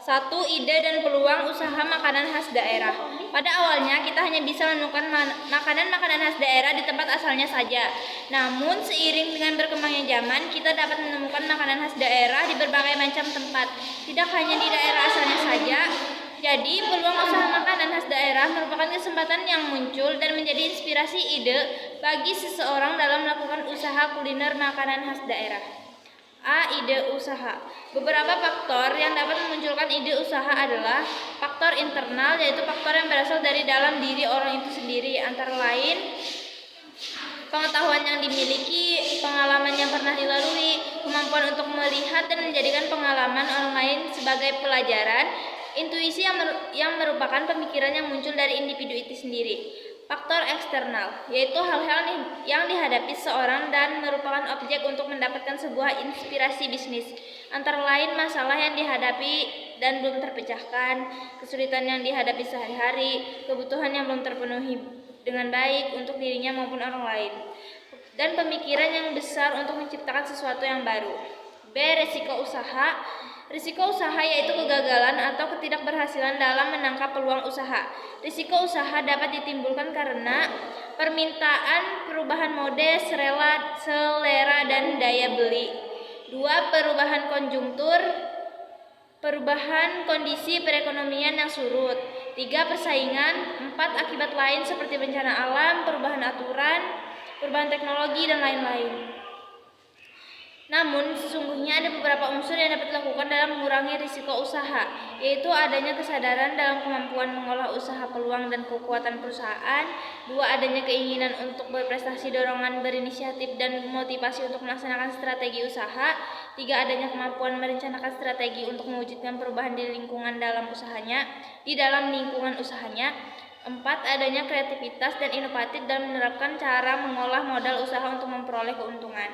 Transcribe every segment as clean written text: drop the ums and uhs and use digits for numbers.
1. Ide dan peluang usaha makanan khas daerah. Pada awalnya kita hanya bisa menemukan makanan-makanan khas daerah di tempat asalnya saja. Namun seiring dengan berkembangnya zaman, kita dapat menemukan makanan khas daerah di berbagai macam tempat, tidak hanya di daerah asalnya saja. Jadi, peluang usaha makanan khas daerah merupakan kesempatan yang muncul dan menjadi inspirasi ide bagi seseorang dalam melakukan usaha kuliner makanan khas daerah. A. Ide usaha. Beberapa faktor yang dapat memunculkan ide usaha adalah faktor internal, yaitu faktor yang berasal dari dalam diri orang itu sendiri, antara lain pengetahuan yang dimiliki, pengalaman yang pernah dilalui, kemampuan untuk melihat dan menjadikan pengalaman orang lain sebagai pelajaran, intuisi yang merupakan pemikiran yang muncul dari individu itu sendiri. Faktor eksternal, yaitu hal-hal yang dihadapi seorang dan merupakan objek untuk mendapatkan sebuah inspirasi bisnis, antara lain masalah yang dihadapi dan belum terpecahkan, kesulitan yang dihadapi sehari-hari, kebutuhan yang belum terpenuhi dengan baik untuk dirinya maupun orang lain, dan pemikiran yang besar untuk menciptakan sesuatu yang baru. B. Risiko usaha. Risiko usaha yaitu kegagalan atau ketidakberhasilan dalam menangkap peluang usaha. Risiko usaha dapat ditimbulkan karena permintaan, perubahan mode, selera dan daya beli. 2. Perubahan konjungtur, perubahan kondisi perekonomian yang surut. 3. Persaingan. 4. Akibat lain seperti bencana alam, perubahan aturan, perubahan teknologi, dan lain-lain. Namun, sesungguhnya ada beberapa unsur yang dapat dilakukan dalam mengurangi risiko usaha, yaitu adanya kesadaran dalam kemampuan mengolah usaha, peluang dan kekuatan perusahaan. 2. Adanya keinginan untuk berprestasi, dorongan berinisiatif, dan motivasi untuk melaksanakan strategi usaha. 3. Adanya kemampuan merencanakan strategi untuk mewujudkan perubahan di lingkungan dalam usahanya, di dalam lingkungan usahanya. 4. Adanya kreativitas dan inovatif dalam menerapkan cara mengolah modal usaha untuk memperoleh keuntungan.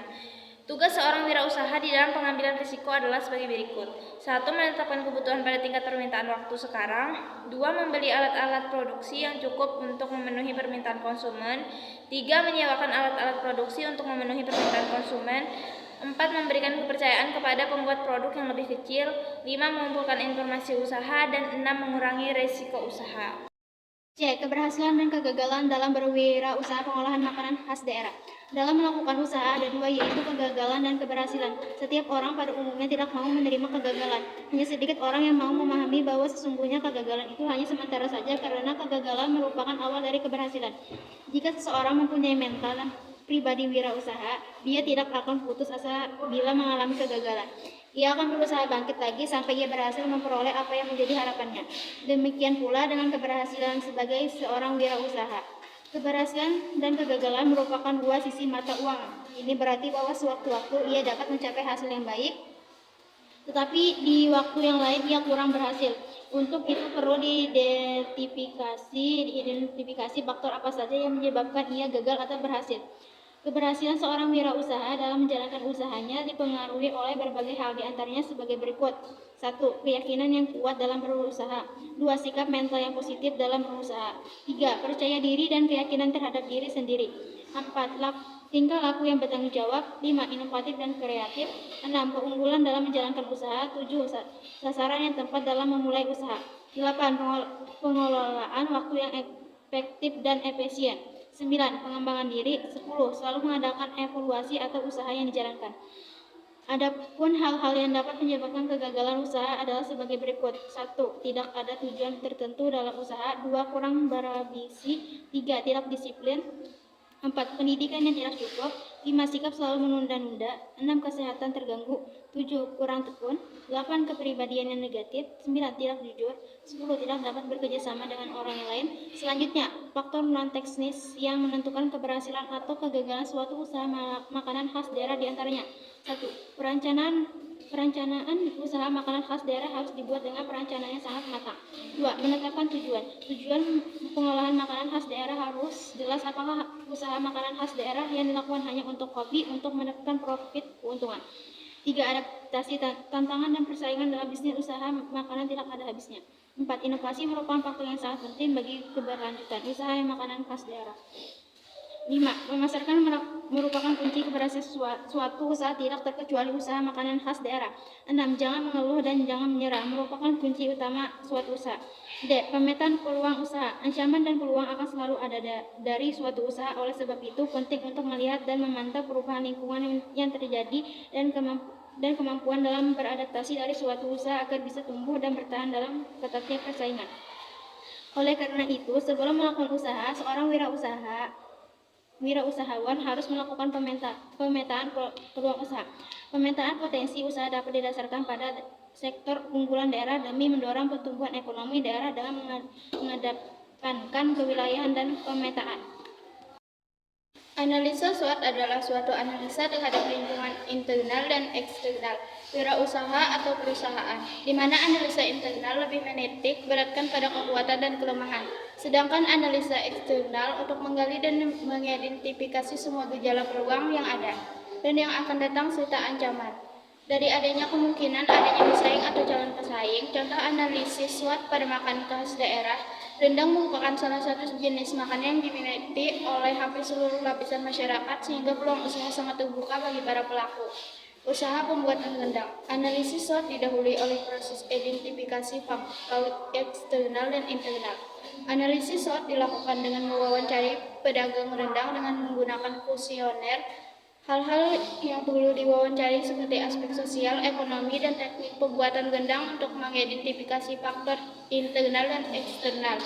Tugas seorang wirausaha di dalam pengambilan risiko adalah sebagai berikut. 1. Menetapkan kebutuhan pada tingkat permintaan waktu sekarang. 2. Membeli alat-alat produksi yang cukup untuk memenuhi permintaan konsumen. 3. Menyewakan alat-alat produksi untuk memenuhi permintaan konsumen. 4. Memberikan kepercayaan kepada pembuat produk yang lebih kecil. 5. Mengumpulkan informasi usaha. Dan 6. Mengurangi risiko usaha. C. Keberhasilan dan kegagalan dalam berwirausaha pengolahan makanan khas daerah. Dalam melakukan usaha ada dua, yaitu kegagalan dan keberhasilan. Setiap orang pada umumnya tidak mau menerima kegagalan. Hanya sedikit orang yang mau memahami bahwa sesungguhnya kegagalan itu hanya sementara saja, karena kegagalan merupakan awal dari keberhasilan. Jika seseorang mempunyai mental dan pribadi wirausaha, dia tidak akan putus asa bila mengalami kegagalan. Ia akan berusaha bangkit lagi sampai ia berhasil memperoleh apa yang menjadi harapannya. Demikian pula dengan keberhasilan sebagai seorang wirausaha. Keberhasilan dan kegagalan merupakan dua sisi mata uang. Ini berarti bahwa sewaktu-waktu ia dapat mencapai hasil yang baik, tetapi di waktu yang lain ia kurang berhasil. Untuk itu perlu diidentifikasi faktor apa saja yang menyebabkan ia gagal atau berhasil. Keberhasilan seorang wirausaha dalam menjalankan usahanya dipengaruhi oleh berbagai hal, diantaranya sebagai berikut. 1. Keyakinan yang kuat dalam berusaha. 2. Sikap mental yang positif dalam berusaha. 3. Percaya diri dan keyakinan terhadap diri sendiri. 4. Tingkah laku yang bertanggung jawab. 5. Inovatif dan kreatif. 6. Keunggulan dalam menjalankan usaha. 7. Sasaran yang tepat dalam memulai usaha. 8. Pengelolaan waktu yang efektif dan efisien. 9. Pengembangan diri. 10. Selalu mengadakan evaluasi atau usaha yang dijalankan. Adapun hal-hal yang dapat menyebabkan kegagalan usaha adalah sebagai berikut. 1. Tidak ada tujuan tertentu dalam usaha. 2. Kurang berambisi. 3. Tidak disiplin. 4. Pendidikan yang tidak cukup. 5. Sikap selalu menunda-nunda. 6. Kesehatan terganggu. 7. Kurang tekun. 8. Kepribadian yang negatif. 9. Tidak jujur. 10. Tidak dapat bekerja sama dengan orang yang lain. Selanjutnya, faktor non-teknis yang menentukan keberhasilan atau kegagalan suatu usaha makanan khas daerah diantaranya. 1. Perencanaan usaha makanan khas daerah harus dibuat dengan perencanaan yang sangat matang. 2. Menetapkan tujuan. Tujuan pengolahan makanan khas daerah harus jelas. Apakah usaha makanan khas daerah yang dilakukan hanya untuk hobi, untuk mendapatkan profit, keuntungan. 3. Adaptasi. Tantangan dan persaingan dalam bisnis usaha makanan tidak ada habisnya. 4. Inovasi merupakan faktor yang sangat penting bagi keberlanjutan usaha makanan khas daerah. 5. Memasarkan merupakan kunci keberhasilan suatu usaha tidak terkecuali usaha makanan khas daerah. 6. Jangan mengeluh dan jangan menyerah merupakan kunci utama suatu usaha. D. Pemetaan peluang usaha. Ancaman dan peluang akan selalu ada dari suatu usaha. Oleh sebab itu, penting untuk melihat dan memantau perubahan lingkungan yang terjadi dan kemampuan dalam beradaptasi dari suatu usaha agar bisa tumbuh dan bertahan dalam ketatnya persaingan. Oleh karena itu, sebelum melakukan usaha, seorang wirausahawan harus melakukan pemetaan peluang usaha. Pemetaan potensi usaha dapat didasarkan pada sektor unggulan daerah demi mendorong pertumbuhan ekonomi daerah dengan mengedepankan kewilayahan dan pemetaan. Analisa SWOT adalah suatu analisa terhadap lingkungan internal dan eksternal wirausaha atau perusahaan, di mana analisa internal lebih menitik beratkan pada kekuatan dan kelemahan, sedangkan analisa eksternal untuk menggali dan mengidentifikasi semua gejala peluang yang ada dan yang akan datang serta ancaman. Dari adanya kemungkinan adanya pesaing atau calon pesaing, contoh analisis SWOT pada makanan khas daerah, rendang merupakan salah satu jenis makanan yang diminati oleh hampir seluruh lapisan masyarakat sehingga peluang usaha sangat terbuka bagi para pelaku. Usaha pembuatan rendang. Analisis SWOT didahului oleh proses identifikasi faktor eksternal dan internal. Analisis SWOT dilakukan dengan mewawancari pedagang rendang dengan menggunakan kuesioner. Hal-hal yang perlu diwawancari seperti aspek sosial, ekonomi, dan teknik pembuatan rendang untuk mengidentifikasi faktor internal dan eksternal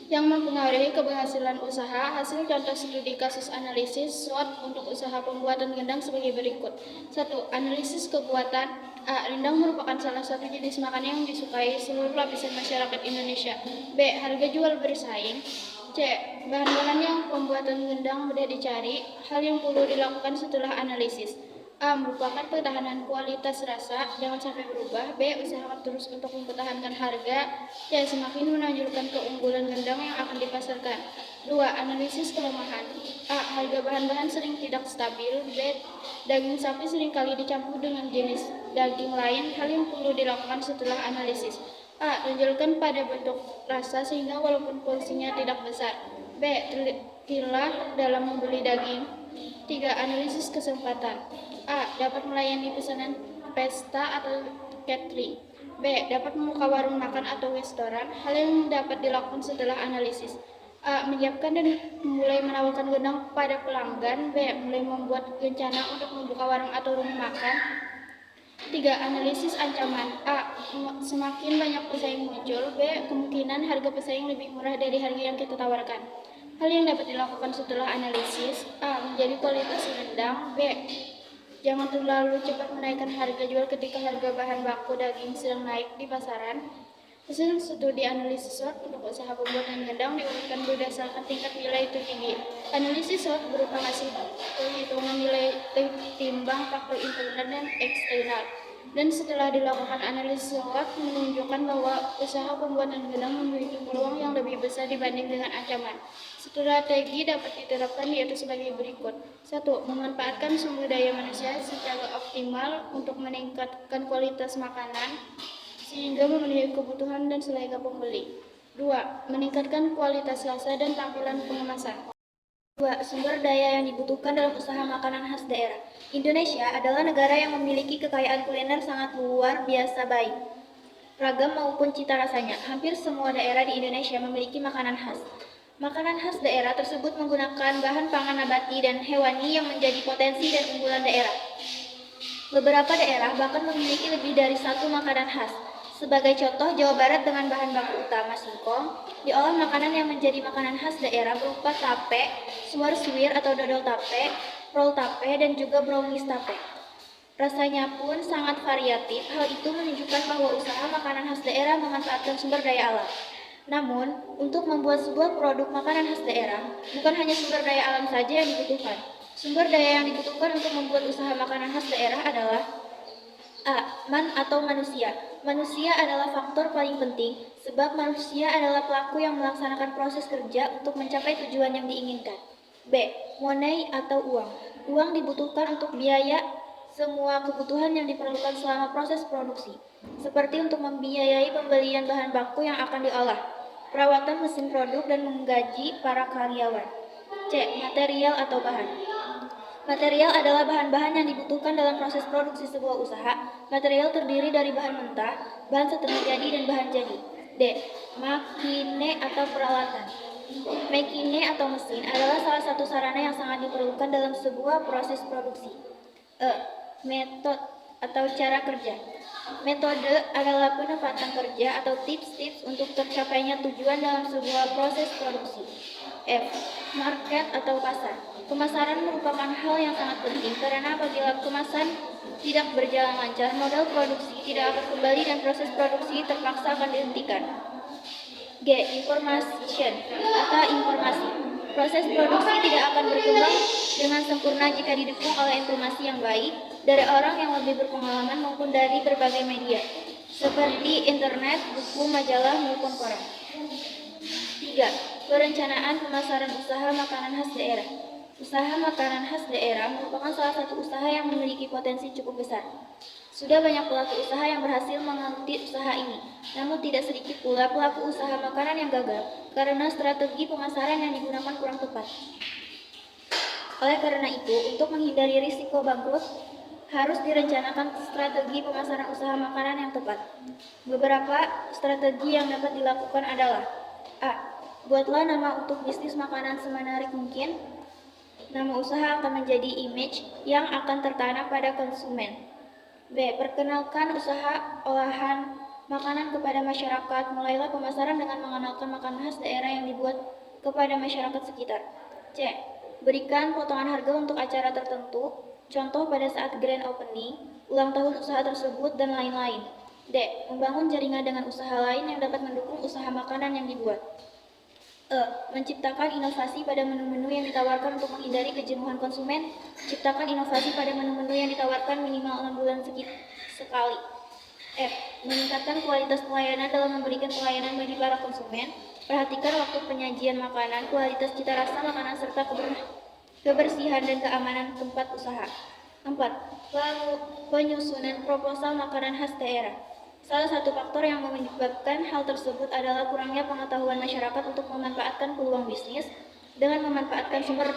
yang mempengaruhi keberhasilan usaha. Hasil contoh studi kasus analisis SWOT untuk usaha pembuatan rendang sebagai berikut. 1. Analisis kekuatan. A. Rendang merupakan salah satu jenis makanan yang disukai seluruh lapisan masyarakat Indonesia. B. Harga jual bersaing. C. Bahan-bahan yang pembuatan rendang mudah dicari. Hal yang perlu dilakukan setelah analisis. A. Merupakan pertahanan kualitas rasa, jangan sampai berubah. B. Usahakan terus untuk mempertahankan harga. C. Semakin menonjolkan keunggulan rendang yang akan dipasarkan. 2. Analisis kelemahan. A. Harga bahan-bahan sering tidak stabil. B. Daging sapi seringkali dicampur dengan jenis daging lain. Hal yang perlu dilakukan setelah analisis. A. Tonjolkan pada bentuk rasa sehingga walaupun porsinya tidak besar. B. Telitilah dalam membeli daging. 3. Analisis kesempatan. A. Dapat melayani pesanan pesta atau catering. B. Dapat membuka warung makan atau restoran. Hal yang dapat dilakukan setelah analisis. A. Menyiapkan dan mulai menawarkan rendang pada pelanggan. B. Mulai membuat rencana untuk membuka warung atau rumah makan. 3. Analisis ancaman. A. Semakin banyak pesaing muncul. B. Kemungkinan harga pesaing lebih murah dari harga yang kita tawarkan. Hal yang dapat dilakukan setelah analisis. A. Menjadi kualitas rendang. B. Jangan terlalu cepat menaikkan harga jual ketika harga bahan baku daging sedang naik di pasaran. Hasil studi analisis SWOT untuk usaha pembuatan rendang diurutkan berdasarkan tingkat nilai tertinggi. Analisis SWOT berupa hasil perhitungan nilai timbang faktor internal dan eksternal. Dan setelah dilakukan analisis SWOT menunjukkan bahwa usaha pembuatan rendang memiliki peluang yang lebih besar dibanding dengan ancaman. Strategi dapat diterapkan yaitu sebagai berikut. 1. Memanfaatkan sumber daya manusia secara optimal untuk meningkatkan kualitas makanan sehingga memenuhi kebutuhan dan selera pembeli. 2. Meningkatkan kualitas rasa dan tampilan pengemasan. 2. Sumber daya yang dibutuhkan dalam usaha makanan khas daerah. Indonesia adalah negara yang memiliki kekayaan kuliner sangat luar biasa baik, ragam maupun cita rasanya. Hampir semua daerah di Indonesia memiliki makanan khas. Makanan khas daerah tersebut menggunakan bahan pangan nabati dan hewani yang menjadi potensi dan unggulan daerah. Beberapa daerah bahkan memiliki lebih dari satu makanan khas. Sebagai contoh, Jawa Barat dengan bahan baku utama singkong diolah makanan yang menjadi makanan khas daerah berupa tape, suwir atau dodol tape, roll tape, dan juga brownies tape. Rasanya pun sangat variatif. Hal itu menunjukkan bahwa usaha makanan khas daerah memanfaatkan sumber daya alam. Namun, untuk membuat sebuah produk makanan khas daerah, bukan hanya sumber daya alam saja yang dibutuhkan. Sumber daya yang dibutuhkan untuk membuat usaha makanan khas daerah adalah A. Atau manusia. Manusia adalah faktor paling penting, sebab manusia adalah pelaku yang melaksanakan proses kerja untuk mencapai tujuan yang diinginkan. B. Money atau uang. Uang dibutuhkan untuk biaya semua kebutuhan yang diperlukan selama proses produksi, seperti untuk membiayai pembelian bahan baku yang akan diolah, perawatan mesin produk, dan menggaji para karyawan. C. Material atau bahan. Material adalah bahan-bahan yang dibutuhkan dalam proses produksi sebuah usaha. Material terdiri dari bahan mentah, bahan setengah jadi, dan bahan jadi. D. Makine atau peralatan. Makine atau mesin adalah salah satu sarana yang sangat diperlukan dalam sebuah proses produksi. E. Metode atau cara kerja. Metode adalah penempatan kerja atau tips-tips untuk tercapainya tujuan dalam sebuah proses produksi. F. Market atau pasar. Pemasaran merupakan hal yang sangat penting karena apabila kemasan tidak berjalan lancar, modal produksi tidak akan kembali dan proses produksi terpaksa akan dihentikan. G. Information atau informasi. Proses produksi tidak akan berkembang dengan sempurna jika didukung oleh informasi yang baik dari orang yang lebih berpengalaman maupun dari berbagai media, seperti internet, buku, majalah, maupun koran. 3. Perencanaan pemasaran usaha makanan khas daerah. Usaha makanan khas daerah merupakan salah satu usaha yang memiliki potensi cukup besar. Sudah banyak pelaku usaha yang berhasil mengikuti usaha ini, namun tidak sedikit pula pelaku usaha makanan yang gagal karena strategi pemasaran yang digunakan kurang tepat. Oleh karena itu, untuk menghindari risiko bangkrut, harus direncanakan strategi pemasaran usaha makanan yang tepat. Beberapa strategi yang dapat dilakukan adalah: A. Buatlah nama untuk bisnis makanan semenarik mungkin. Nama usaha akan menjadi image yang akan tertanam pada konsumen. B. Perkenalkan usaha olahan makanan kepada masyarakat. Mulailah pemasaran dengan mengenalkan makanan khas daerah yang dibuat kepada masyarakat sekitar. C. Berikan potongan harga untuk acara tertentu, contoh pada saat grand opening, ulang tahun usaha tersebut, dan lain-lain. D. Membangun jaringan dengan usaha lain yang dapat mendukung usaha makanan yang dibuat. E. Menciptakan inovasi pada menu-menu yang ditawarkan untuk menghindari kejenuhan konsumen. Ciptakan inovasi pada menu-menu yang ditawarkan minimal 6 bulan sekali. F. Meningkatkan kualitas pelayanan dalam memberikan pelayanan bagi para konsumen. Perhatikan waktu penyajian makanan, kualitas cita rasa makanan, serta kebersihan dan keamanan tempat usaha. 4. Penyusunan proposal makanan khas daerah. Salah satu faktor yang menyebabkan hal tersebut adalah kurangnya pengetahuan masyarakat untuk memanfaatkan peluang bisnis dengan memanfaatkan sumber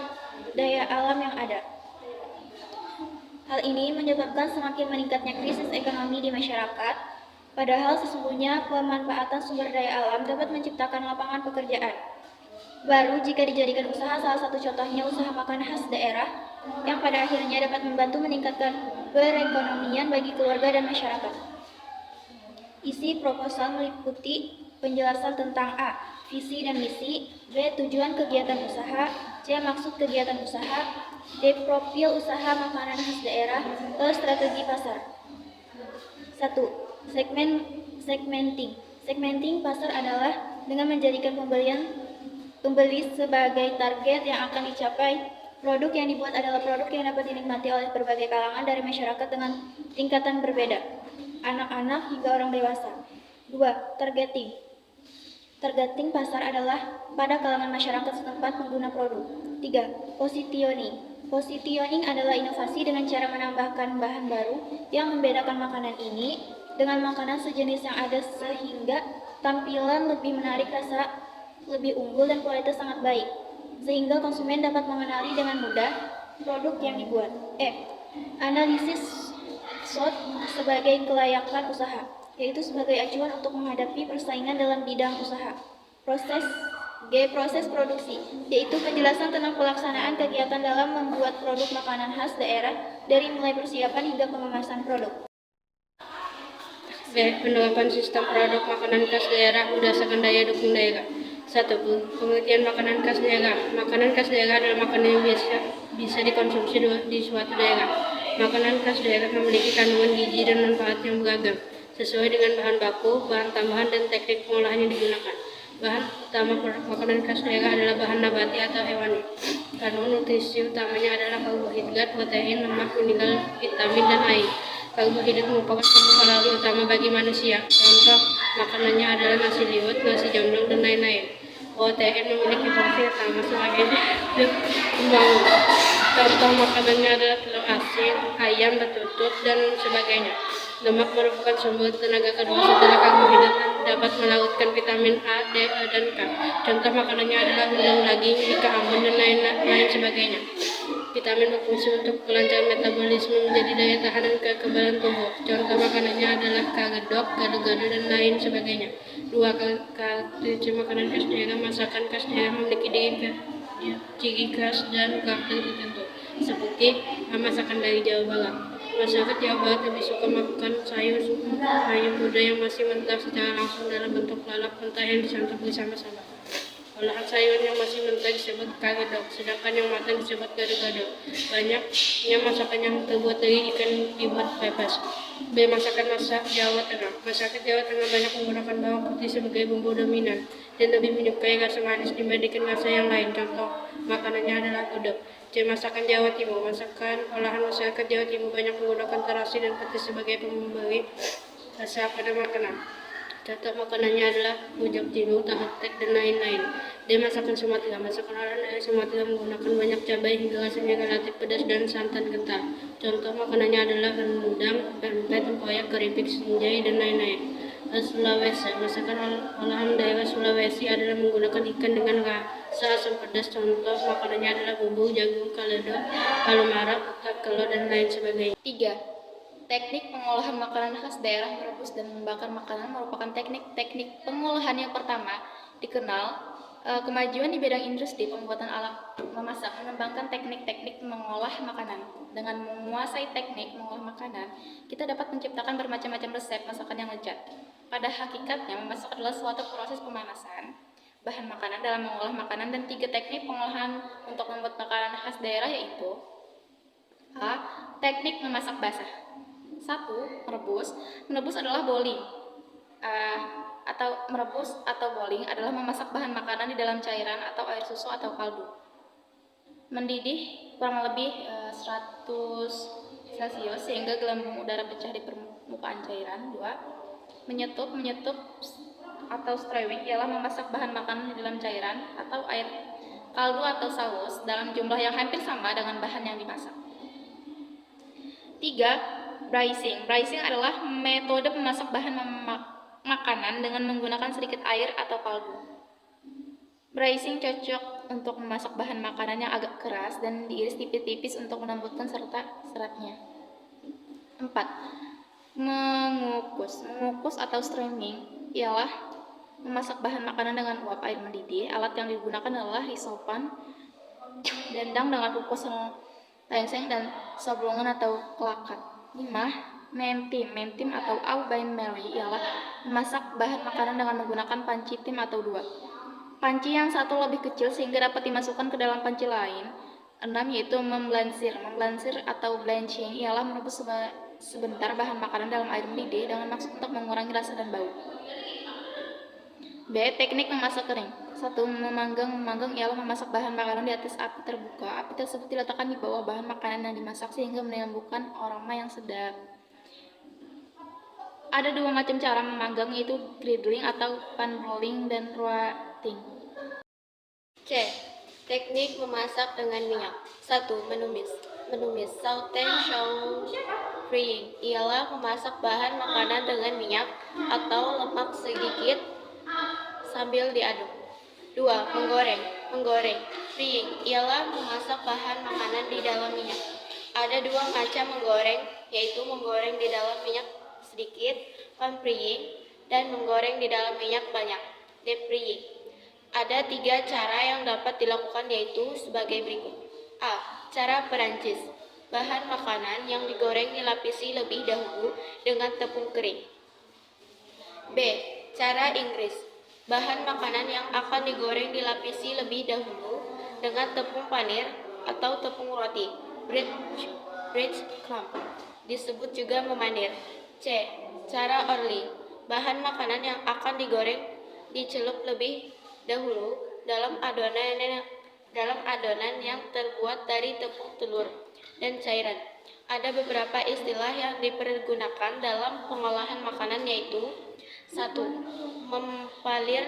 daya alam yang ada. Hal ini menyebabkan semakin meningkatnya krisis ekonomi di masyarakat, padahal sesungguhnya pemanfaatan sumber daya alam dapat menciptakan lapangan pekerjaan baru jika dijadikan usaha. Salah satu contohnya usaha makanan khas daerah yang pada akhirnya dapat membantu meningkatkan perekonomian bagi keluarga dan masyarakat. Isi proposal meliputi penjelasan tentang A. Visi dan misi. B. Tujuan kegiatan usaha. C. Maksud kegiatan usaha. D. Profil usaha makanan khas daerah. E. Strategi pasar. 1. Segmenting. Segmenting pasar adalah dengan menjadikan pembeli sebagai target yang akan dicapai. Produk yang dibuat adalah produk yang dapat dinikmati oleh berbagai kalangan dari masyarakat dengan tingkatan berbeda, anak-anak hingga orang dewasa. 2. Targeting. Targeting pasar adalah pada kalangan masyarakat setempat pengguna produk. 3. Positioning. Positioning adalah inovasi dengan cara menambahkan bahan baru yang membedakan makanan ini dengan makanan sejenis yang ada sehingga tampilan lebih menarik, rasa lebih unggul, dan kualitas sangat baik, sehingga konsumen dapat mengenali dengan mudah produk yang dibuat. Analisis SWOT sebagai kelayakan usaha, yaitu sebagai acuan untuk menghadapi persaingan dalam bidang usaha. Proses produksi, yaitu penjelasan tentang pelaksanaan kegiatan dalam membuat produk makanan khas daerah dari mulai persiapan hingga pengemasan produk. B. Penerapan sistem produk makanan khas daerah berdasarkan daya dukung daerah. 1. Pengertian makanan khas daerah. Makanan khas daerah adalah makanan yang bisa dikonsumsi di suatu daerah. Makanan khas daerah memiliki kandungan gizi dan manfaat yang beragam, sesuai dengan bahan baku, bahan tambahan, dan teknik pengolahan yang digunakan. Bahan utama produk makanan khas daerah adalah bahan nabati atau hewani. Kandungan nutrisi utamanya adalah karbohidrat, protein, lemak, mineral, vitamin, dan air. Karbohidrat merupakan sumber kalori utama bagi manusia. Contoh makanannya adalah nasi liwet, nasi jamblang, dan lain-lain. Protein memiliki fungsi utama sebagai pembangun Contoh makanannya adalah telur asin, ayam betutuk, dan sebagainya. Lemak merupakan sumber tenaga kedua setelah karbohidrat dan dapat melautkan vitamin A, D, E, dan K. Contoh makanannya adalah udang, daging, ikan ambon, dan lain sebagainya. Vitamin berfungsi untuk kelancaran metabolisme, menjadi daya tahan dan kekebalan tubuh. Contoh makanannya adalah kagedok, gado-gado, dan lain sebagainya. 2. Karakteristik makanan khas daerah. Masakan khas daerah memiliki ciri khas dan karakter tertentu, seperti masakan dari Jawa Barat. Masyarakat Jawa Barat lebih suka makan sayur muda yang masih mentah secara langsung dalam bentuk lalap mentah yang disantap bersama-sama. Olahan sayur yang masih mentah disebut kagedok, sedangkan yang matang disebut gado-gado. Banyaknya masakan yang terbuat dari ikan dibuat pepes. B. Masakan Jawa Tengah. Masyarakat Jawa Tengah banyak menggunakan bawang putih sebagai bumbu dominan dan lebih menyukai rasa manis dibandingkan rasa yang lain. Contoh makanannya adalah gudeg. C. Masakan Jawa Timur. Masakan olahan masyarakat Jawa Timur banyak menggunakan terasi dan petis sebagai pemberi rasa pada makanan. Contoh makanannya adalah rujak cingur, tahu tek, dan lain-lain. D. Masakan Sumatera. Masakan olahan dari Sumatera menggunakan banyak cabai hingga rasanya relatif pedas dan santan kental. Contoh makanannya adalah rendang, pempek, tempoyak, keripik, sinjai, dan lain-lain. Sulawesi. Masakan olahan daerah Sulawesi adalah menggunakan ikan dengan rasa asam pedas. Contoh makanannya adalah bubur, jagung, kalado, palu mara, putak, kelor, dan lain sebagainya. 3. Teknik pengolahan makanan khas daerah. Merebus dan membakar makanan merupakan teknik pengolahan yang pertama dikenal. Kemajuan di bidang industri pembuatan alat memasak mengembangkan teknik-teknik mengolah makanan. Dengan menguasai teknik mengolah makanan, kita dapat menciptakan bermacam-macam resep masakan yang lezat. Pada hakikatnya, memasak adalah suatu proses pemanasan bahan makanan dalam mengolah makanan, dan 3 teknik pengolahan untuk membuat makanan khas daerah yaitu: A. Teknik memasak basah. 1. Merebus. Merebus adalah boiling. Merebus atau boiling adalah memasak bahan makanan di dalam cairan atau air susu atau kaldu. Mendidih kurang lebih 100 Celcius sehingga gelembung udara pecah di permukaan cairan. 2. Menyetup atau stewing ialah memasak bahan makanan di dalam cairan atau air kaldu atau saus dalam jumlah yang hampir sama dengan bahan yang dimasak. 3. Braising. Braising adalah metode memasak bahan makanan dengan menggunakan sedikit air atau kaldu. Braising cocok untuk memasak bahan makanan yang agak keras dan diiris tipis-tipis untuk melembutkan serta seratnya. 4. Mengukus. Mengukus atau steaming ialah memasak bahan makanan dengan uap air mendidih. Alat yang digunakan adalah hisopan, dendang dengan kukus tengseng, dan sablongan atau kelakat. 5. Mentim atau au bain-marie ialah memasak bahan makanan dengan menggunakan panci tim atau 2. Panci yang satu lebih kecil sehingga dapat dimasukkan ke dalam panci lain. 6. Yaitu memblansir. Memblansir atau blanching ialah merebus sebentar bahan makanan dalam air mendidih dengan maksud untuk mengurangi rasa dan bau. B. Teknik memasak kering. 1. Memanggang. Memanggang ialah memasak bahan makanan di atas api terbuka. Api tersebut diletakkan di bawah bahan makanan yang dimasak sehingga menimbulkan aroma yang sedap. Ada 2 macam cara memanggang, yaitu griddling atau pan rolling dan roasting. C. Teknik memasak dengan minyak. 1. Menumis. Menumis sauté frying ialah memasak bahan makanan dengan minyak atau lemak sedikit sambil diaduk. 2. Menggoreng. Menggoreng frying ialah memasak bahan makanan di dalam minyak. Ada 2 macam menggoreng, yaitu menggoreng di dalam minyak sedikit, pan frying, dan menggoreng di dalam minyak banyak, deep frying. Ada 3 cara yang dapat dilakukan, yaitu sebagai berikut. A. Cara Perancis. Bahan makanan yang digoreng dilapisi lebih dahulu dengan tepung kering. B. Cara Inggris. Bahan makanan yang akan digoreng dilapisi lebih dahulu dengan tepung panir atau tepung roti, breadcrumb, disebut juga memanir. C. Cara Orly. Bahan makanan yang akan digoreng dicelup lebih dahulu dalam adonan yang terbuat dari tepung telur dan cairan. Ada beberapa istilah yang dipergunakan dalam pengolahan makanan, yaitu: 1. Mempilit.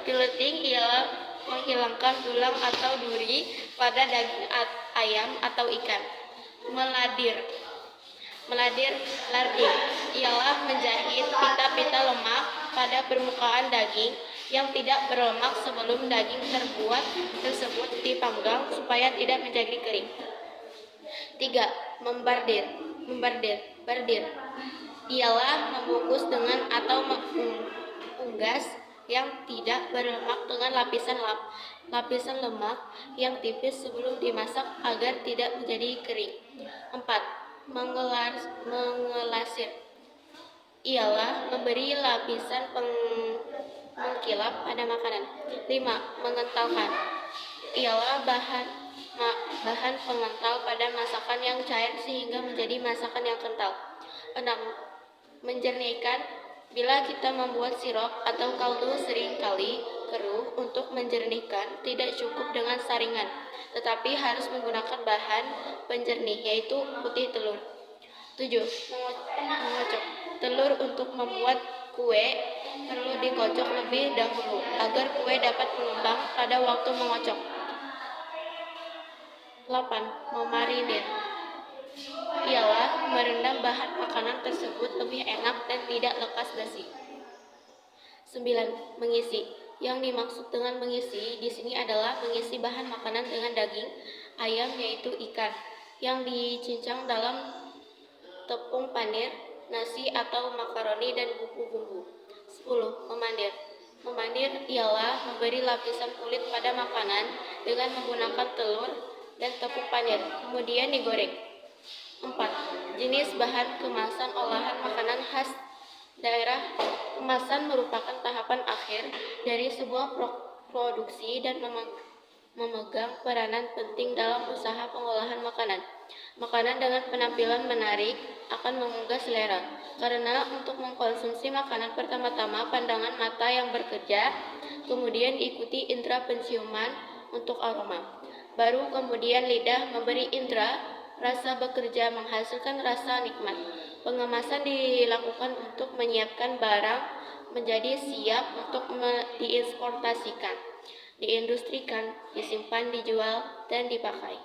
Pileting ialah menghilangkan tulang atau duri pada daging ayam atau ikan. Meladir larding ialah menjahit pita-pita lemak pada permukaan daging yang tidak berlemak sebelum daging tersebut dipanggang supaya tidak menjadi kering. 3. Membardir ialah membungkus dengan atau mengunggas yang tidak berlemak dengan lapisan lemak yang tipis sebelum dimasak agar tidak menjadi kering. 4. Mengelasir ialah memberi lapisan mengkilap pada makanan. 5. Mengentalkan ialah bahan pengental pada masakan yang cair sehingga menjadi masakan yang kental. 6. Menjernihkan bila kita membuat sirup atau kaldu seringkali keruh. Untuk menjernihkan tidak cukup dengan saringan, tetapi harus menggunakan bahan penjernih yaitu putih telur. 7. Mengocok telur untuk membuat kue perlu dikocok lebih dahulu agar kue dapat mengembang pada waktu mengocok. 8. Memarinir ialah merendam bahan makanan tersebut lebih enak dan tidak lekas basi. 9. Mengisi. Yang dimaksud dengan mengisi di sini adalah mengisi bahan makanan dengan daging ayam yaitu ikan yang dicincang dalam tepung panir, nasi atau makaroni dan bumbu-bumbu. 10. Memandir ialah memberi lapisan kulit pada makanan dengan menggunakan telur dan tepung panir, kemudian digoreng. 4. Jenis bahan kemasan olahan makanan khas daerah. Kemasan merupakan tahapan akhir dari sebuah produksi dan memegang peranan penting dalam usaha pengolahan makanan. Makanan dengan penampilan menarik akan menggugah selera, karena untuk mengkonsumsi makanan pertama-tama pandangan mata yang bekerja, kemudian ikuti indera penciuman untuk aroma. Baru kemudian lidah memberi indera rasa bekerja menghasilkan rasa nikmat. Pengemasan dilakukan untuk menyiapkan barang menjadi siap untuk dieksportasikan, diindustrikan, disimpan, dijual, dan dipakai.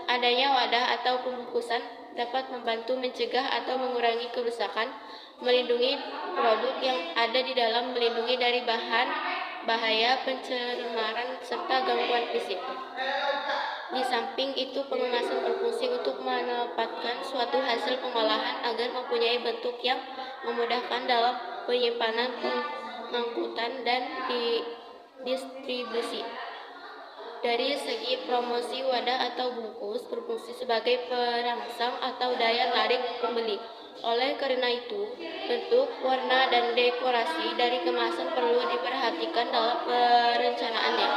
Adanya wadah atau pembungkusan dapat membantu mencegah atau mengurangi kerusakan, melindungi produk yang ada di dalam, melindungi dari bahaya pencemaran serta gangguan fisik. Di samping itu, pengemasan berfungsi untuk menempatkan suatu hasil pengolahan agar mempunyai bentuk yang memudahkan dalam penyimpanan, pengangkutan, dan distribusi. Dari segi promosi, wadah atau bungkus berfungsi sebagai perangsang atau daya tarik pembeli. Oleh karena itu, bentuk, warna, dan dekorasi dari kemasan perlu diperhatikan dalam perencanaannya.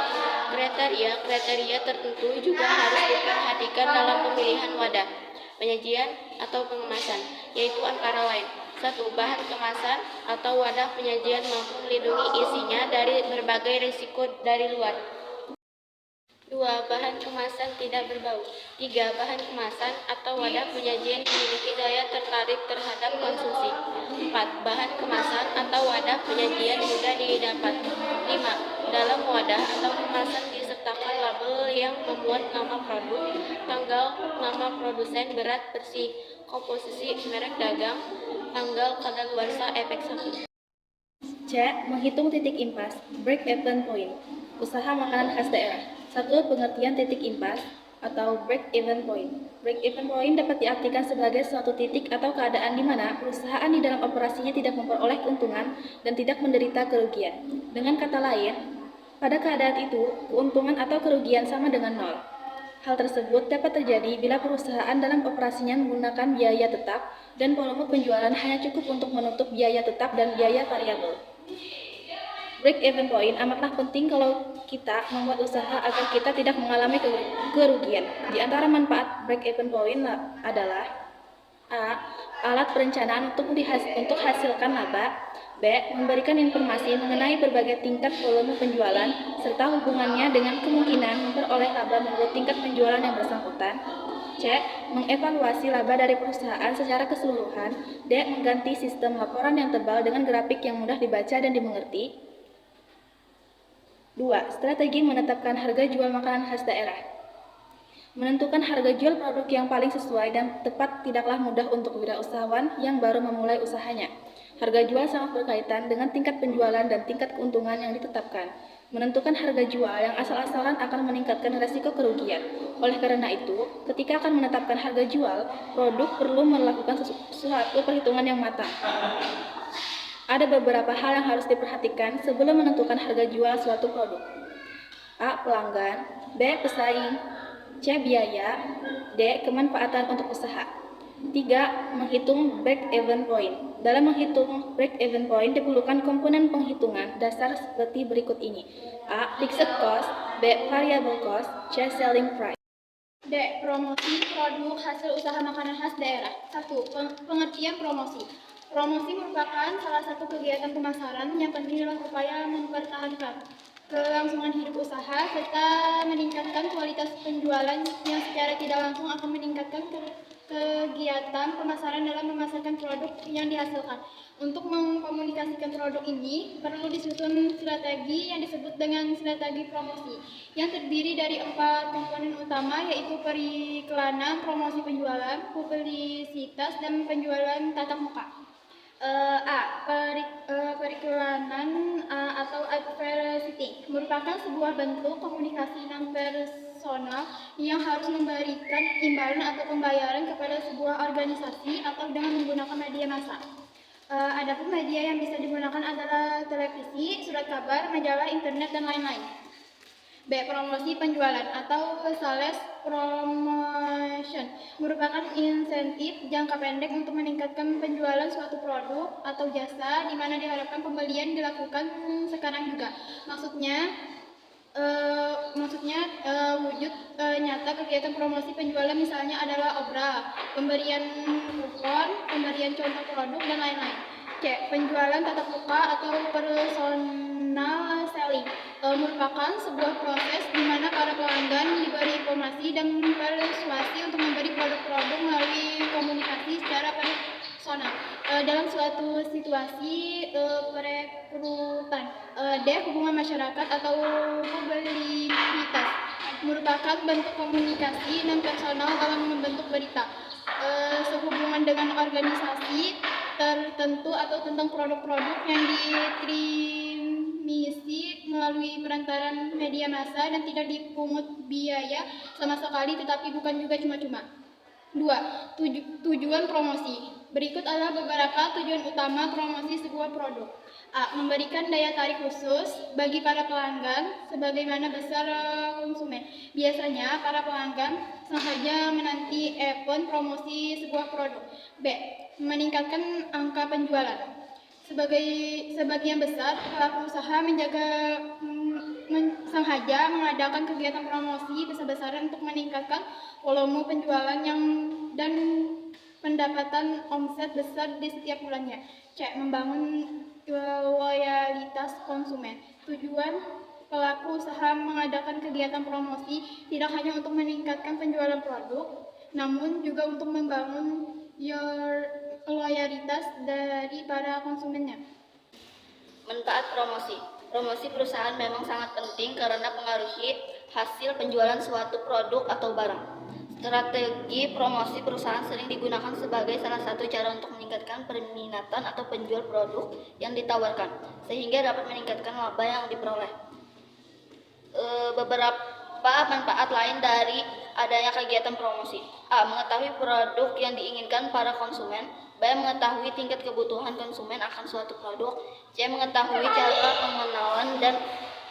Kriteria tertentu juga harus diperhatikan dalam pemilihan wadah, penyajian, atau pengemasan, yaitu antara lain: 1. Bahan kemasan atau wadah penyajian mampu melindungi isinya dari berbagai risiko dari luar. 2. Bahan kemasan tidak berbau. 3. Bahan kemasan atau wadah penyajian memiliki daya tertarik terhadap konsumsi. 4. Bahan kemasan atau wadah penyajian mudah didapat. 5. Dalam wadah atau kemasan disertakan label yang memuat nama produk, tanggal, nama produsen, berat, bersih, komposisi, merek dagang, tanggal kadaluarsa, efek samping. C. Menghitung titik impas, break-even point, usaha makanan khas daerah. 1. Pengertian titik impas atau break-even point. Break-even point dapat diartikan sebagai suatu titik atau keadaan di mana perusahaan di dalam operasinya tidak memperoleh keuntungan dan tidak menderita kerugian. Dengan kata lain, pada keadaan itu, keuntungan atau kerugian sama dengan nol. Hal tersebut dapat terjadi bila perusahaan dalam operasinya menggunakan biaya tetap dan volume penjualan hanya cukup untuk menutup biaya tetap dan biaya variabel. Break-even point amatlah penting kalau kita membuat usaha agar kita tidak mengalami kerugian. Di antara manfaat break-even point adalah: A. Alat perencanaan untuk hasilkan laba. B. Memberikan informasi mengenai berbagai tingkat volume penjualan serta hubungannya dengan kemungkinan memperoleh laba menurut tingkat penjualan yang bersangkutan. C. Mengevaluasi laba dari perusahaan secara keseluruhan. D. Mengganti sistem laporan yang tebal dengan grafik yang mudah dibaca dan dimengerti. 2. Strategi menetapkan harga jual makanan khas daerah. Menentukan harga jual produk yang paling sesuai dan tepat tidaklah mudah untuk wirausahawan yang baru memulai usahanya. Harga jual sangat berkaitan dengan tingkat penjualan dan tingkat keuntungan yang ditetapkan. Menentukan harga jual yang asal-asalan akan meningkatkan resiko kerugian. Oleh karena itu, ketika akan menetapkan harga jual, produk perlu melakukan suatu perhitungan yang matang. Ada beberapa hal yang harus diperhatikan sebelum menentukan harga jual suatu produk. A. Pelanggan. B. Pesaing. C. Biaya. D. Kemanfaatan untuk usaha. 3. Menghitung break-even point. Dalam menghitung break-even point diperlukan komponen penghitungan dasar seperti berikut ini. A. Fixed cost. B. Variable cost. C. Selling price. D. Promosi produk hasil usaha makanan khas daerah. 1. Pengertian promosi. Promosi merupakan salah satu kegiatan pemasaran yang penting dalam upaya mempertahankan kelangsungan hidup usaha serta meningkatkan kualitas penjualan yang secara tidak langsung akan meningkatkan kegiatan pemasaran dalam memasarkan produk yang dihasilkan. Untuk mengkomunikasikan produk ini perlu disusun strategi yang disebut dengan strategi promosi yang terdiri dari 4 komponen utama, yaitu periklanan, promosi penjualan, publisitas, dan penjualan tatap muka. Periklanan atau advertising merupakan sebuah bentuk komunikasi non-personal yang harus memberikan imbalan atau pembayaran kepada sebuah organisasi atau dengan menggunakan media massa. Adapun media yang bisa digunakan adalah televisi, surat kabar, majalah, internet, dan lain-lain. B. Promosi penjualan atau sales promotion merupakan insentif jangka pendek untuk meningkatkan penjualan suatu produk atau jasa di mana diharapkan pembelian dilakukan sekarang juga. Maksudnya wujud nyata kegiatan promosi penjualan misalnya adalah obral, pemberian kupon, pemberian contoh produk, dan lain-lain. C. Penjualan tatap muka atau personal selling merupakan sebuah proses di mana para pelanggan diberi informasi dan persuasi untuk membeli produk-produk melalui komunikasi secara personal dalam suatu situasi perekrutan. D. Hubungan masyarakat atau publisitas merupakan bentuk komunikasi non personal dalam membentuk berita sehubungan dengan organisasi tertentu atau tentang produk-produk yang ditransmisi melalui perantaran media massa dan tidak dipungut biaya sama sekali, tetapi bukan juga cuma-cuma. 2. Tujuan promosi. Berikut adalah beberapa tujuan utama promosi sebuah produk. A. Memberikan daya tarik khusus bagi para pelanggan sebagaimana besar konsumen. Biasanya para pelanggan sengaja menanti event promosi sebuah produk. B. Meningkatkan angka penjualan. Sebagian besar pelaku usaha sengaja mengadakan kegiatan promosi besar-besaran untuk meningkatkan volume penjualan dan pendapatan omset besar di setiap bulannya. C. Membangun loyalitas konsumen. Tujuan pelaku usaha mengadakan kegiatan promosi tidak hanya untuk meningkatkan penjualan produk, namun juga untuk membangun loyalitas dari para konsumennya. Manfaat promosi. Promosi perusahaan memang sangat penting karena pengaruhi hasil penjualan suatu produk atau barang. Strategi promosi perusahaan sering digunakan sebagai salah satu cara untuk meningkatkan peminatan atau penjual produk yang ditawarkan, sehingga dapat meningkatkan laba yang diperoleh. Beberapa manfaat lain dari adanya kegiatan promosi. A. Mengetahui produk yang diinginkan para konsumen. B. Mengetahui tingkat kebutuhan konsumen akan suatu produk. C. Mengetahui cara pengenalan dan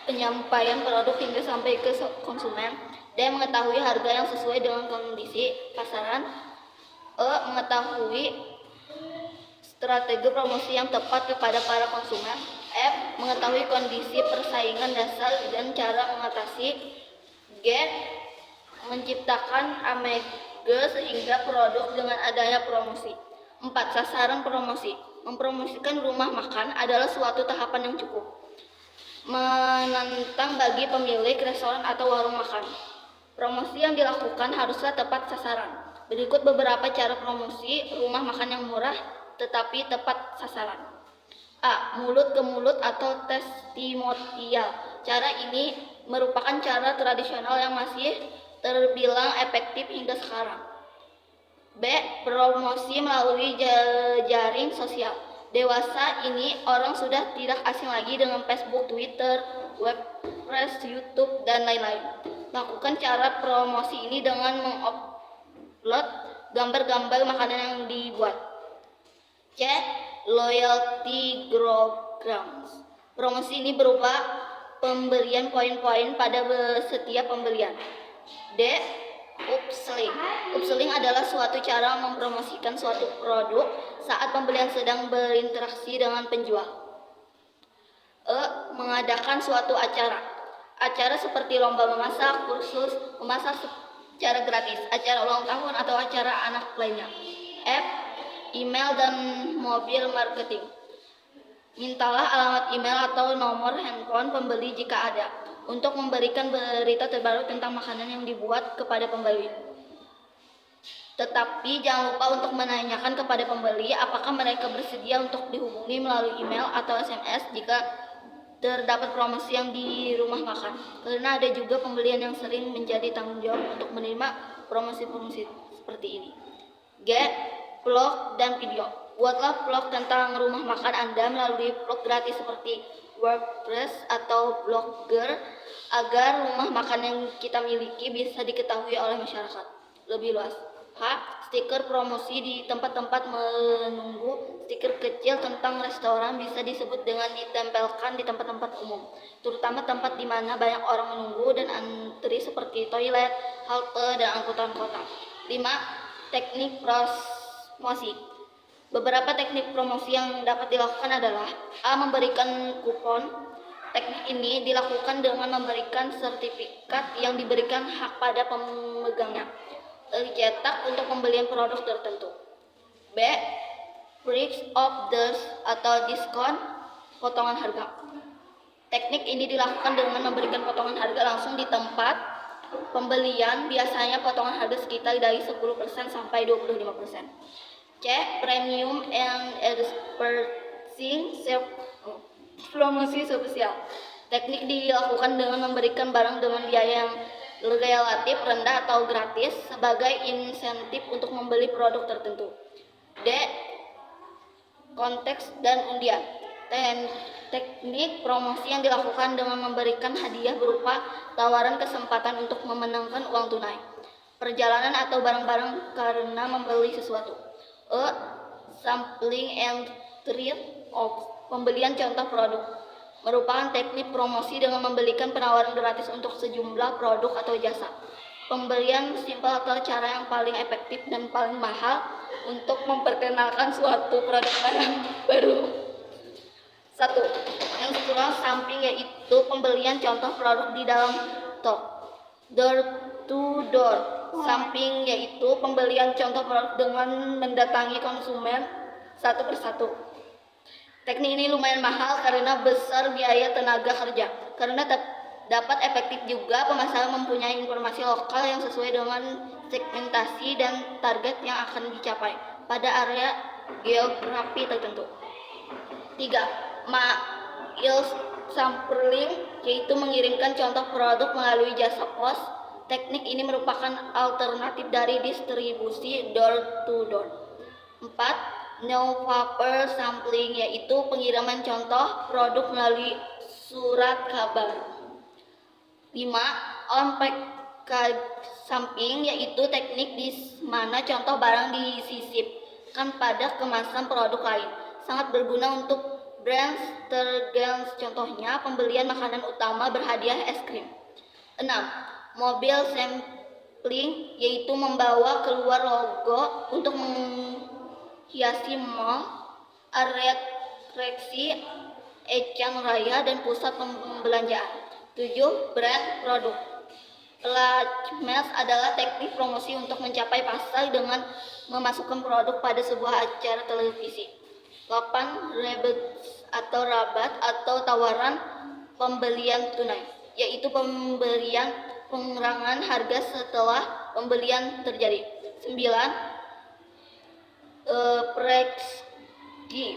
penyampaian produk hingga sampai ke konsumen. D. Mengetahui harga yang sesuai dengan kondisi pasaran. E. Mengetahui strategi promosi yang tepat kepada para konsumen. F. Mengetahui kondisi persaingan dasar dan cara mengatasi. G. Menciptakan amage sehingga produk dengan adanya promosi. 4. Sasaran promosi. Mempromosikan rumah makan adalah suatu tahapan yang cukup menantang bagi pemilik restoran atau warung makan. Promosi yang dilakukan haruslah tepat sasaran. Berikut beberapa cara promosi rumah makan yang murah tetapi tepat sasaran. A. Mulut ke mulut atau testimonial. Cara ini merupakan cara tradisional yang masih terbilang efektif hingga sekarang. B. Promosi melalui jaring sosial. Dewasa ini orang sudah tidak asing lagi dengan Facebook, Twitter, WordPress, YouTube, dan lain-lain. Lakukan cara promosi ini dengan mengupload gambar-gambar makanan yang dibuat. C. Loyalty programs. Promosi ini berupa pemberian poin-poin pada setiap pembelian. D. Upselling. Upselling adalah suatu cara mempromosikan suatu produk saat pembelian sedang berinteraksi dengan penjual. E. Mengadakan suatu acara. Acara seperti lomba memasak, kursus memasak secara gratis, acara ulang tahun atau acara anak lainnya. F. Email dan mobil marketing. Mintalah alamat email atau nomor handphone pembeli jika ada, untuk memberikan berita terbaru tentang makanan yang dibuat kepada pembeli. Tetapi jangan lupa untuk menanyakan kepada pembeli apakah mereka bersedia untuk dihubungi melalui email atau SMS jika terdapat promosi yang di rumah makan. Karena ada juga pembelian yang sering menjadi tanggung jawab untuk menerima promosi-promosi seperti ini. G. Vlog dan video. Buatlah vlog tentang rumah makan Anda melalui vlog gratis seperti WordPress atau Blogger agar rumah makan yang kita miliki bisa diketahui oleh masyarakat lebih luas. H. Stiker promosi di tempat-tempat menunggu. Stiker kecil tentang restoran bisa disebut dengan ditempelkan di tempat-tempat umum, terutama tempat di mana banyak orang menunggu dan antri seperti toilet, halte, dan angkutan kota. 5. Teknik promosi. Beberapa teknik promosi yang dapat dilakukan adalah A. Memberikan kupon. Teknik ini dilakukan dengan memberikan sertifikat yang diberikan hak pada pemegangnya, dicetak untuk pembelian produk tertentu. B. Price of the atau diskon, potongan harga. Teknik ini dilakukan dengan memberikan potongan harga langsung di tempat pembelian, biasanya potongan harga sekitar dari 10% sampai 25%. C. Premium and advertising promosi spesial. Teknik dilakukan dengan memberikan barang dengan biaya yang relatif rendah atau gratis sebagai insentif untuk membeli produk tertentu. D. Konteks dan undian. Teknik promosi yang dilakukan dengan memberikan hadiah berupa tawaran kesempatan untuk memenangkan uang tunai, perjalanan atau barang-barang karena membeli sesuatu. E. Sampling and treat of. Pembelian contoh produk merupakan teknik promosi dengan memberikan penawaran gratis untuk sejumlah produk atau jasa. Pembelian simpel atau cara yang paling efektif dan paling mahal untuk memperkenalkan suatu produk baru. 1. Yang kedua, sampling, yaitu pembelian contoh produk di dalam toko. Door to door. Sampling yaitu pembelian contoh produk dengan mendatangi konsumen satu persatu. Teknik ini lumayan mahal karena besar biaya tenaga kerja. Karena dapat efektif juga, pemasaran mempunyai informasi lokal yang sesuai dengan segmentasi dan target yang akan dicapai pada area geografi tertentu. 3. Mail sampling, yaitu mengirimkan contoh produk melalui jasa pos. Teknik ini merupakan alternatif dari distribusi door to door. 4. No paper sampling, yaitu pengiriman contoh produk melalui surat kabar. 5. On package sampling, yaitu teknik di mana contoh barang disisipkan pada kemasan produk lain. Sangat berguna untuk brand tertentu, contohnya pembelian makanan utama berhadiah es krim. 6. Mobil sampling, yaitu membawa keluar logo untuk menghiasi mall, atraksi, eceng raya, dan pusat pembelanjaan. 7. Brand produk. Placement adalah teknik promosi untuk mencapai pasar dengan memasukkan produk pada sebuah acara televisi. 8. Rebates atau rabat atau tawaran pembelian tunai, yaitu pemberian pengurangan harga setelah pembelian terjadi. 9. Prexgi.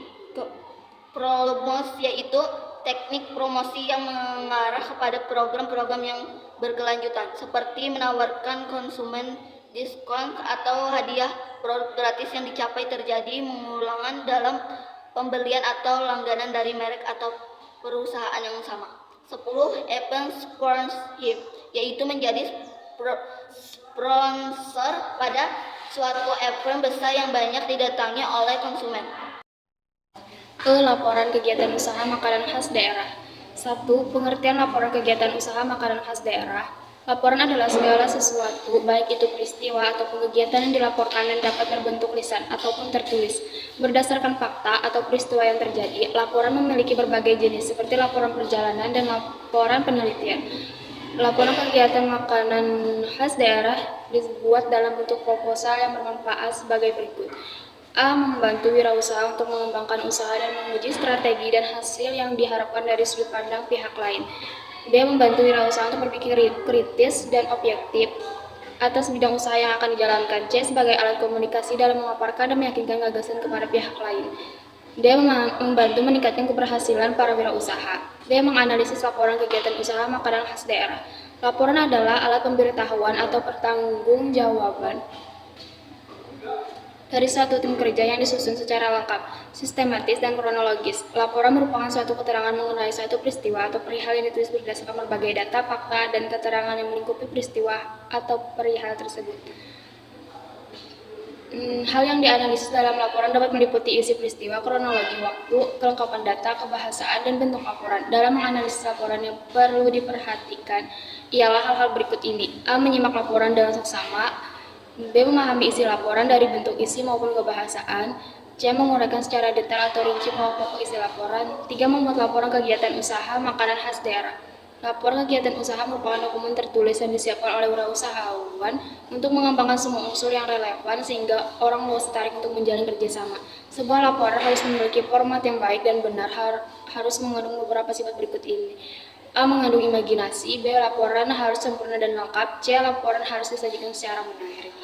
Promos yaitu teknik promosi yang mengarah kepada program-program yang berkelanjutan, seperti menawarkan konsumen diskon atau hadiah produk gratis yang dicapai terjadi mengulangan dalam pembelian atau langganan dari merek atau perusahaan yang sama. 10. Event sponsorship, yaitu menjadi sponsor pada suatu event besar yang banyak didatangi oleh konsumen. Laporan kegiatan usaha makanan khas daerah. 1. Pengertian laporan kegiatan usaha makanan khas daerah. Laporan adalah segala sesuatu, baik itu peristiwa ataupun kegiatan yang dilaporkan dan dapat berbentuk lisan ataupun tertulis. Berdasarkan fakta atau peristiwa yang terjadi, laporan memiliki berbagai jenis seperti laporan perjalanan dan laporan penelitian. Laporan kegiatan makanan khas daerah dibuat dalam bentuk proposal yang bermanfaat sebagai berikut. A. Membantu wirausaha untuk mengembangkan usaha dan menguji strategi dan hasil yang diharapkan dari sudut pandang pihak lain. B. Membantu wirausaha untuk berpikir kritis dan objektif atas bidang usaha yang akan dijalankan. C. Sebagai alat komunikasi dalam memaparkan dan meyakinkan gagasan kepada pihak lain. D. Membantu meningkatkan keberhasilan para wirausaha. D. Menganalisis laporan kegiatan usaha makanan khas daerah. Laporan adalah alat pemberitahuan atau pertanggungjawaban dari suatu tim kerja yang disusun secara lengkap, sistematis, dan kronologis. Laporan merupakan suatu keterangan mengenai suatu peristiwa atau perihal yang ditulis berdasarkan berbagai data, fakta, dan keterangan yang melingkupi peristiwa atau perihal tersebut. Hal yang dianalisis dalam laporan dapat meliputi isi peristiwa, kronologi waktu, kelengkapan data, kebahasaan, dan bentuk laporan. Dalam menganalisis laporan yang perlu diperhatikan ialah hal-hal berikut ini. A. Menyimak laporan dengan seksama. B. Memahami isi laporan dari bentuk isi maupun kebahasaan. C. Menguraikan secara detail atau rinci pokok isi laporan. 3. Membuat laporan kegiatan usaha makanan khas daerah. Laporan kegiatan usaha merupakan dokumen tertulis yang disiapkan oleh wirausahawan untuk mengembangkan semua unsur yang relevan sehingga orang luas tertarik untuk menjalin kerjasama. Sebuah laporan harus memiliki format yang baik dan benar, harus mengandung beberapa sifat berikut ini. A. Mengandung imajinasi. B. Laporan harus sempurna dan lengkap. C. Laporan harus disajikan secara menarik.